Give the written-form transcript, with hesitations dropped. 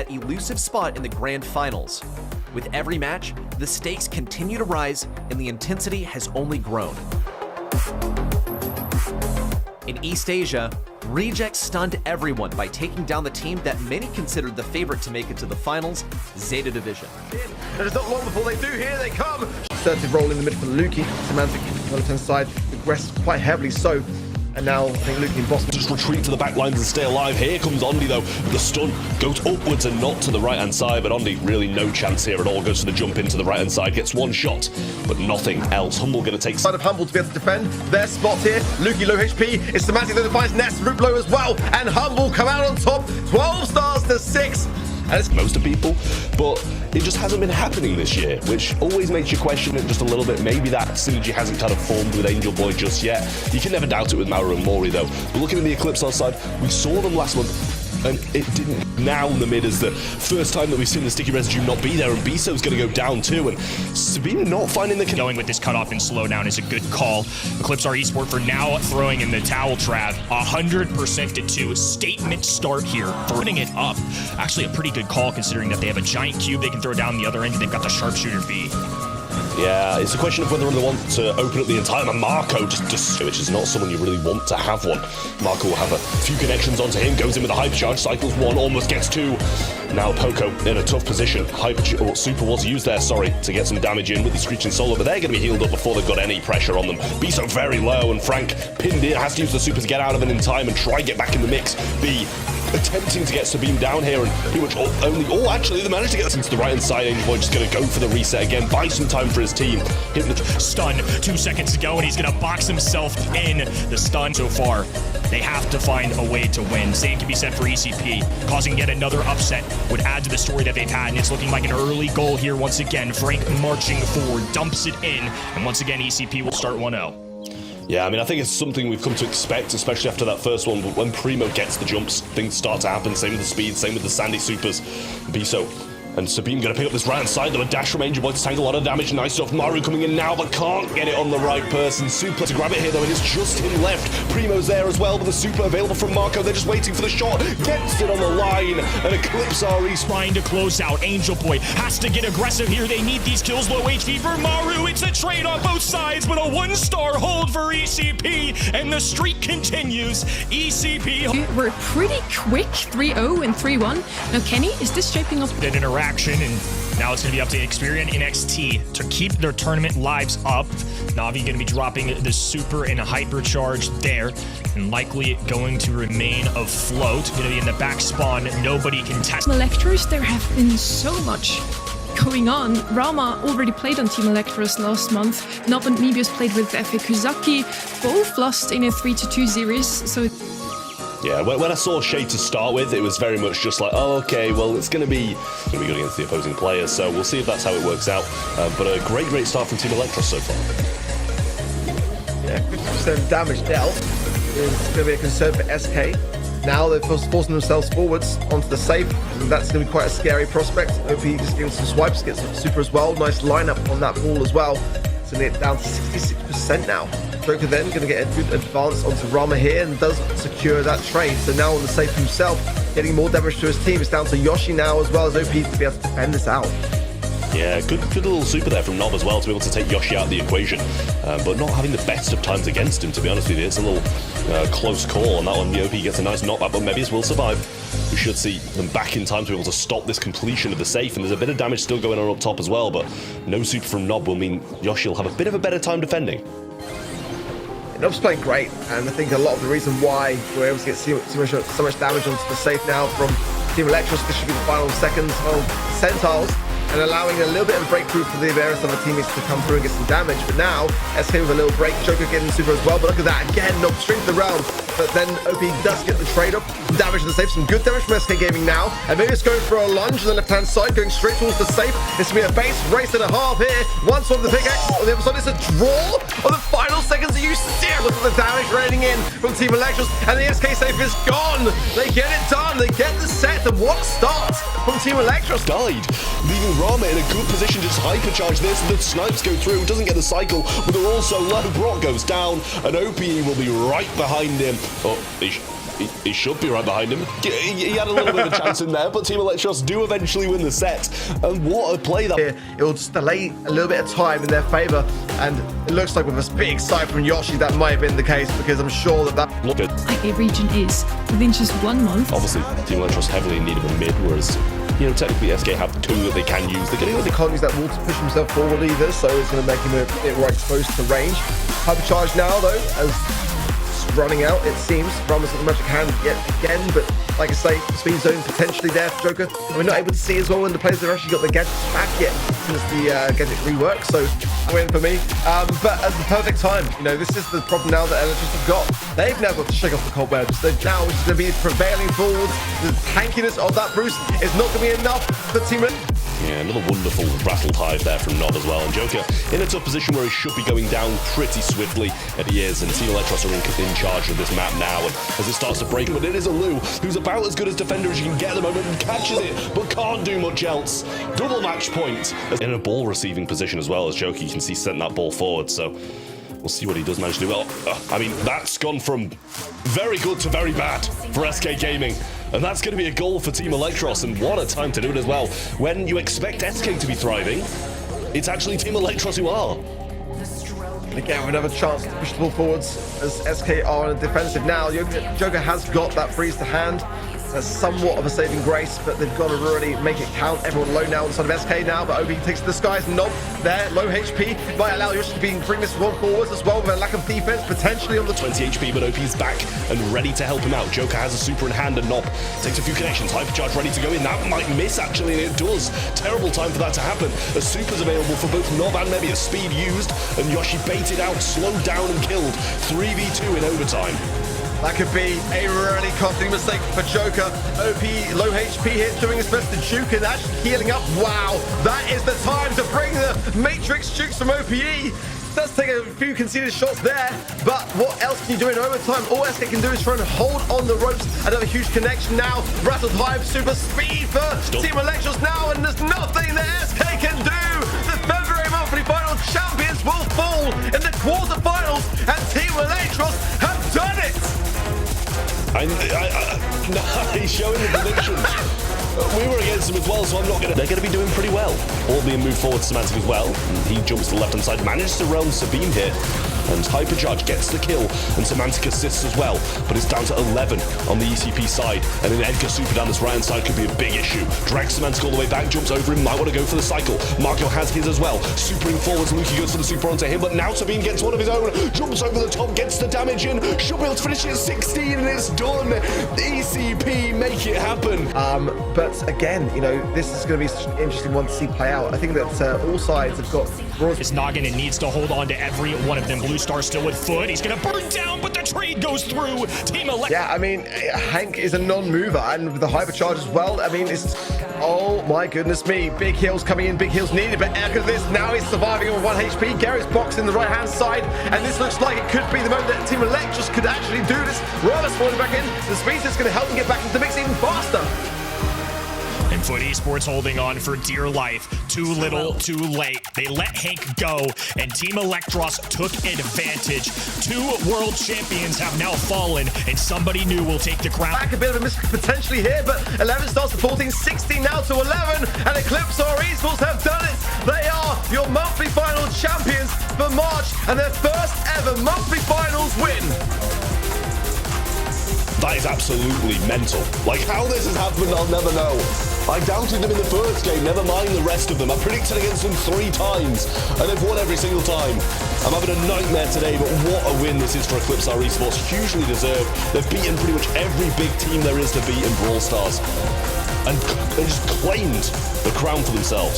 that elusive spot in the grand finals. With every match, the stakes continue to rise and the intensity has only grown. In East Asia, Reject stunned everyone by taking down the team that many considered the favorite to make it to the finals, Zeta Division. There's not long before they do, here they come! Assertive role in the mid for Luki. Semantic on the left-hand side, progressed quite heavily so. And now I think Luki and Boss just retreat to the back lines and stay alive. Here comes Ondi though. The stun goes upwards and not to the right-hand side, but Ondi really no chance here at all. Goes for the jump into the right-hand side, gets one shot, but nothing else. Humble gonna take side of Humble to be able to defend their spot here. Luki low HP. It's Semantic that defines Nest, Root low as well, and Humble come out on top. 12 stars to 6. And it's most of people, but it just hasn't been happening this year, which always makes you question it just a little bit. Maybe that synergy hasn't kind of formed with Angel Boy just yet. You can never doubt it with Maru and Mori though. But looking at the Eclipsar side, we saw them last month, and it didn't. Now in the mid is the first time that we've seen the sticky residue not be there, and Biso's going to go down too, and Sabina not finding the... Going with this cutoff and slowdown is a good call. Eclipsar Esport for now throwing in the towel trap. 100% to 2. Statement start here. Throwing it up. Actually a pretty good call considering that they have a giant cube they can throw down the other end, and they've got the sharpshooter V. Yeah, it's a question of whether they want to open up the entire Marco, just which is not someone you really want to have one. Marco will have a few connections onto him, goes in with a hypercharge, cycles one, almost gets two. Now Poco in a tough position. Super was used there, sorry, to get some damage in with the Screeching Solo, but they're going to be healed up before they've got any pressure on them. Biso very low, and Frank pinned in, has to use the super to get out of it in time and try and get back in the mix. B attempting to get Sabine down here, and pretty much actually they managed to get into the right hand side. Angel Boy just going to go for the reset again, buy some time for his team. Stun 2 seconds to go, and he's going to box himself in. The stun so far, they have to find a way to win. Same can be said for ECP. Causing yet another upset would add to the story that they've had, and it's looking like an early goal here once again. Frank marching forward, dumps it in, and once again ECP will start 1-0. Yeah, I mean, I think it's something we've come to expect, especially after that first one. But when Primo gets the jumps, things start to happen. Same with the speed, same with the Sandy Supers. Biso and Sabine going to pick up this right hand side. Though a dash from Angel Boy to tank a lot of damage. Nice stuff. Maru coming in now, but can't get it on the right person. Super to grab it here, though. It is just him left. Primo's there as well, with the super available from Marco. They're just waiting for the shot. Gets it on the line. And Eclipsar trying to close out. Angel Boy has to get aggressive here. They need these kills. Low HP for Maru. It's a trade on both sides, but a 1-star hold for ECP. And the streak continues. ECP. We're pretty quick. 3-0 and 3-1. Now, Kenny, is this shaping up? An interaction, and now it's going to be up to Experian and NXT to keep their tournament lives up. Na'Vi going to be dropping the super and a hypercharge there, and likely going to remain afloat. Going to be in the back spawn. Nobody can test. Elektros, there have been so much going on. Rama already played on Team Elektros last month. Nob and Mebius played with FA Kuzaki. Both lost in a 3-2 series, so... Yeah, when I saw Shade to start with, it was very much just like, oh, okay, well, it's going to be good against the opposing players, so we'll see if that's how it works out. But a great start from Team Elektros so far. Yeah, 50% damage dealt is going to be a concern for SK. Now they're forcing themselves forwards onto the safe, and that's going to be quite a scary prospect. OP just getting some swipes, gets some super as well. Nice lineup on that ball as well. So it's down to 66% now. Joker then going to get a good advance onto Rama here and does secure that trade. So now on the safe himself, getting more damage to his team. It's down to Yoshi now as well as OP to be able to defend this out. Yeah, good little super there from Nob as well to be able to take Yoshi out of the equation, but not having the best of times against him, to be honest with you. It's a little close call on that one. The OP gets a nice knockback, but Mebius will survive. We should see them back in time to be able to stop this completion of the safe, and there's a bit of damage still going on up top as well, but no super from Nob will mean Yoshi will have a bit of a better time defending. Nob's playing great, and I think a lot of the reason why we're able to get so much damage onto the safe now from Team Elektros, this should be the final seconds of Centaurs, and allowing a little bit of a breakthrough for the various other teammates to come through and get some damage. But now, SK with a little break, Joker getting super as well, but look at that, again, no strength around. But then OP does get the trade up, damage to the safe, some good damage from SK Gaming now, and maybe it's going for a lunge on the left-hand side, going straight towards the safe. It's going to be a base race and a half here. Once on the pickaxe, on the other side, it's a draw on the final seconds. Are you serious? Look at the damage raining in from Team Elektros, and the SK safe is gone. They get it done, they get the set, and what a start from Team Elektros. Died, leaving Rama in a good position to just hypercharge this. The snipes go through, doesn't get the cycle, but they're also low. Brock goes down, and OPE will be right behind him. Oh, He should be right behind him. He had a little bit of a chance in there, but Team Elektros do eventually win the set. And what a play that... It will just delay a little bit of time in their favor, and it looks like with a big side from Yoshi, that might have been the case, because I'm sure that Look good. A region is within just 1 month. Obviously, Team Elektros heavily in need of a mid, whereas, you know, technically SK have 2 that they can use. They're getting he can't use that wall to push himself forward either, so it's going to make him a bit more exposed to range. Hypercharge now, though, as it's running out, it seems. Rama's got the magic hand yet again, but like I say, the speed zone potentially there for Joker. And we're not able to see as well when the players have actually got the gadgets back yet since the gadget rework, so win for me. But at the perfect time, you know, this is the problem now that Elektros have got. They've now got to shake off the cobwebs. So now it's going to be prevailing forwards. The tankiness of that Bruce is not going to be enough for Team Elektros. Yeah, another wonderful rattled hive there from Nob as well. And Joker in a tough position where he should be going down pretty swiftly, and he is. And Team Elektros are in charge of this map now. And as it starts to break, but it is a Lou who's about as good as defender as you can get at the moment and catches it, but can't do much else. Double match point in a ball receiving position as well, as Joker, you can see, sent that ball forward. So we'll see what he does manage to do. Well, I mean, that's gone from very good to very bad for SK Gaming. And that's going to be a goal for Team Elektros, and what a time to do it as well. When you expect SK to be thriving, it's actually Team Elektros who are. Again, we have a chance to push the ball forwards as SK are on a defensive now. Joker has got that freeze to hand. That's somewhat of a saving grace, but they've got to really make it count. Everyone low now on the side of SK now, but OP takes the skies. Nob there, low HP. Might allow Yoshi to bring this one forwards as well with a lack of defense, potentially on the 20 HP, but OP's back and ready to help him out. Joker has a super in hand, and Nob takes a few connections. Hypercharge ready to go in. That might miss, actually, and it does. Terrible time for that to happen. A super's available for both Nob and Emea. Speed used, and Yoshi baited out, slowed down, and killed. 3v2 in overtime. That could be a really costly mistake for Joker. OP, low HP here, doing his best to juke and actually healing up. Wow, that is the time to bring the Matrix jukes from OPE. Does take a few conceded shots there, but what else can you do in overtime? All SK can do is try and hold on the ropes. Another huge connection now. Rattled Hive, super speed for Team Elektros now, and there's nothing that SK can do. The February monthly final champions will fall in the quarterfinals, and Team Elektros have done it. He's showing the predictions. We were against him as well, so I'm not gonna... They're gonna be doing pretty well. All being moved forward to Semantic as well. And he jumps to the left-hand side, manages to realm Sabine here. And Hypercharge gets the kill, and Semantic assists as well. But it's down to 11 on the ECP side. And an Edgar super down this right-hand side could be a big issue. Drags Semantic all the way back, jumps over him, might want to go for the cycle. Marco has his as well. Supering forwards, Luki goes for the super onto him, but now Sabine gets one of his own. Jumps over the top, gets the damage in. Should be able to finish it at 16, and it's done. ECP, make it happen. But again, you know, this is going to be such an interesting one to see play out. I think that all sides have got... His noggin and needs to hold on to every one of them. Blue Star still with foot. He's going to burn down, but the trade goes through. Team Elektros. Yeah, I mean, Hank is a non-mover, and with the hypercharge as well, I mean, it's... Oh my goodness me. Big heals coming in, big heals needed, but look at this. Now he's surviving on 1 HP. Garrett's box in the right-hand side, and this looks like it could be the moment that Team Elektros could actually do this. Rolla's falling back in. The speed is going to help him get back into the mix even faster. And Foot Esports holding on for dear life. Too little, too late. They let Hank go, and Team Elektros took advantage. 2 world champions have now fallen, and somebody new will take the crown. Back a bit of a mystery potentially here, but 11 starts to 14, 16 now to 11, and Eclipsar Esports have done it. They are your monthly final champions for March, and their first ever monthly finals win. That is absolutely mental. Like, how this has happened, I'll never know. I doubted them in the first game, never mind the rest of them. I predicted against them 3 times, and they've won every single time. I'm having a nightmare today, but what a win this is for Eclipsar Esports. Hugely deserved. They've beaten pretty much every big team there is to beat in Brawl Stars, and just claimed the crown for themselves.